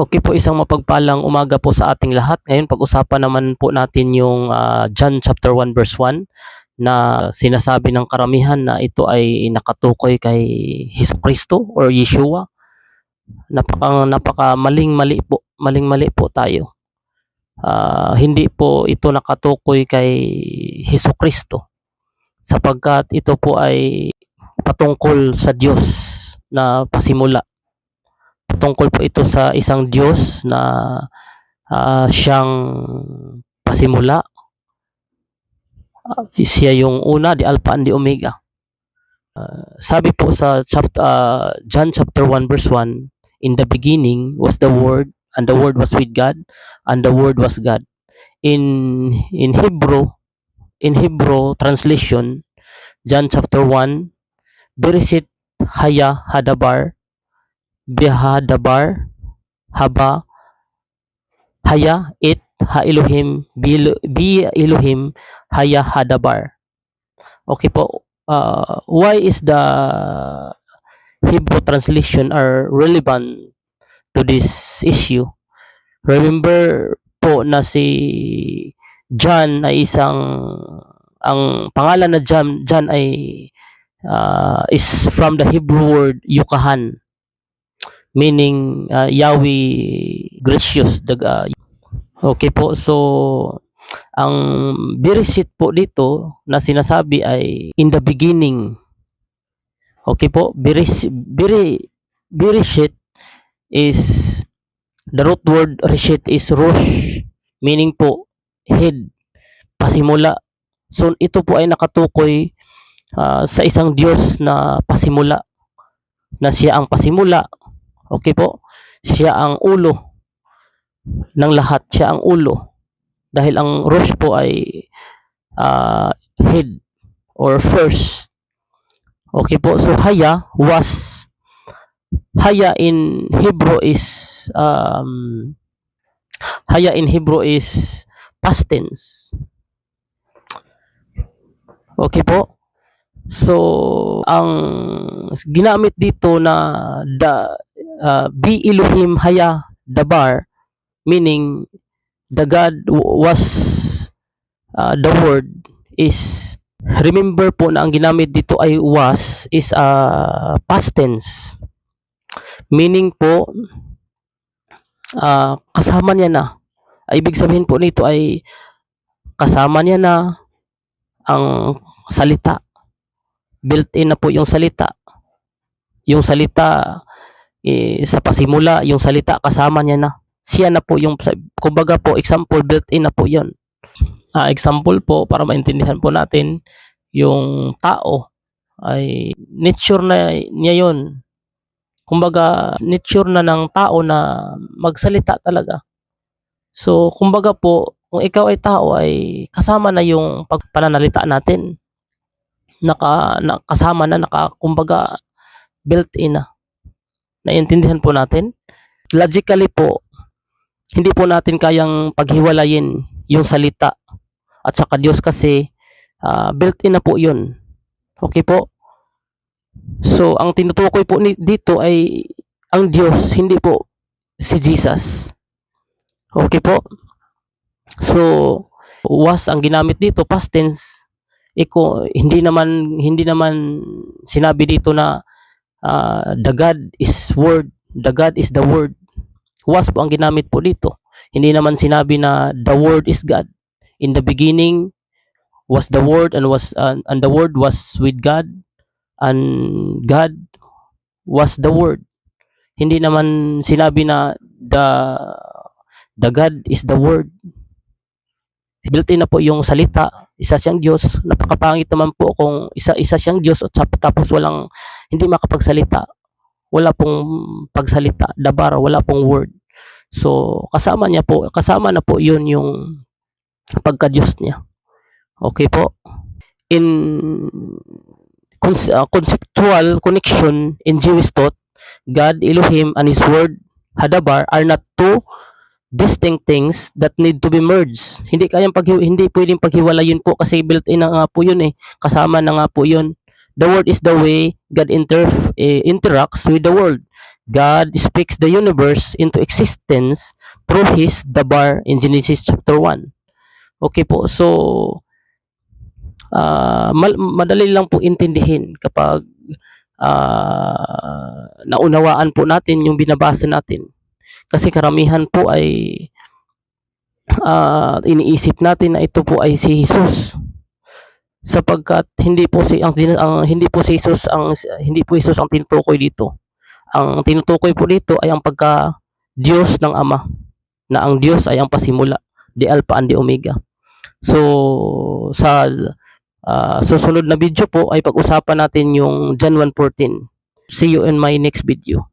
Okay po, isang mapagpalang umaga po sa ating lahat. Ngayon pag-usapan naman po natin yung John chapter 1 verse 1 na sinasabi ng karamihan na ito ay nakatukoy kay Hesukristo or Yeshua. Napaka maling-mali po tayo. Hindi po ito nakatukoy kay Hesukristo sapagkat ito po ay patungkol sa Diyos na pasimula. Tungkol po ito sa isang Diyos na siyang pasimula. Siya yung una, the Alpha and the Omega. Sabi po sa John chapter 1 verse 1, in the beginning was the Word, and the Word was with God, and the Word was God. In Hebrew translation, John chapter 1, Bereshit haya hadabar, Bihadabar, Haba, Haya, It, Ha Elohim, Bi Elohim, Haya Hadabar. Okay po. Why is the Hebrew translation are relevant to this issue? Remember po na si John ay ang pangalan na John ay is from the Hebrew word Yukahan, meaning Yahweh gracious. Okay po, so ang Bereshit po dito na sinasabi ay in the beginning. Okay po, Bereshit is the root word Reshit is Rosh, meaning po head, pasimula. So ito po ay nakatukoy sa isang Diyos na pasimula, na siya ang pasimula. Okay po, siya ang ulo ng lahat, siya ang ulo. Dahil ang Rosh po ay head or first. Okay po, so Haya was, Haya in Hebrew is past tense. Okay po. So ang ginamit dito na Bi Elohim Haya Dabar, meaning the God was the word, is, remember po na ang ginamit dito ay was is past tense, meaning po kasama niya na. Ibig sabihin po nito ay kasama niya na ang salita, built-in na po yung salita sa pasimula, yung salita kasama niya na, siya na po yung, kumbaga po, example, built-in na po yun. Example po, para maintindihan po natin, yung tao ay nature na niya yun. Kumbaga, nature na ng tao na magsalita talaga. So, kumbaga po, kung ikaw ay tao, ay kasama na yung pagpananalita natin. Kasama na, kumbaga, built-in na. Naiintindihan po natin? Logically po, hindi po natin kayang paghiwalayin yung salita at saka Diyos kasi built-in na po yun. Okay po? So, ang tinutukoy po dito ay ang Diyos, hindi po si Jesus. Okay po? So, was ang ginamit dito, past tense. Hindi naman sinabi dito na the God is word, the God is the word. Was po ang ginamit po dito. Hindi naman sinabi na the word is God. In the beginning was the word, and the word was with God, and God was the word. Hindi naman sinabi na the God is the word. Built-in na po yung salita, isa siyang Diyos. Napakapangit naman po kung isa siyang Diyos at tapos hindi makapagsalita. Wala pong pagsalita, dabar, wala pong word. So kasama na po yun yung pagka-Diyos niya. Okay po. In conceptual connection in Jewish thought, God, Elohim, and His word, Hadabar, are not two distinct things that need to be merged. Hindi pwedeng paghiwalayin po kasi built-in na nga po yun eh. Kasama na nga po yun. The word is the way God interacts with the world. God speaks the universe into existence through His dabar in Genesis chapter 1. Okay po, so madali lang po intindihin kapag naunawaan po natin yung binabasa natin. Kasi karamihan po ay iniisip natin na ito po ay si Jesus. Sapagkat hindi po si Jesus ang tinutukoy dito. Ang tinutukoy po dito ay ang pagka Diyos ng Ama, na ang Diyos ay ang pasimula, the Alpha and the Omega. So sa susunod na video po ay pag-usapan natin yung John 1:14. See you in my next video.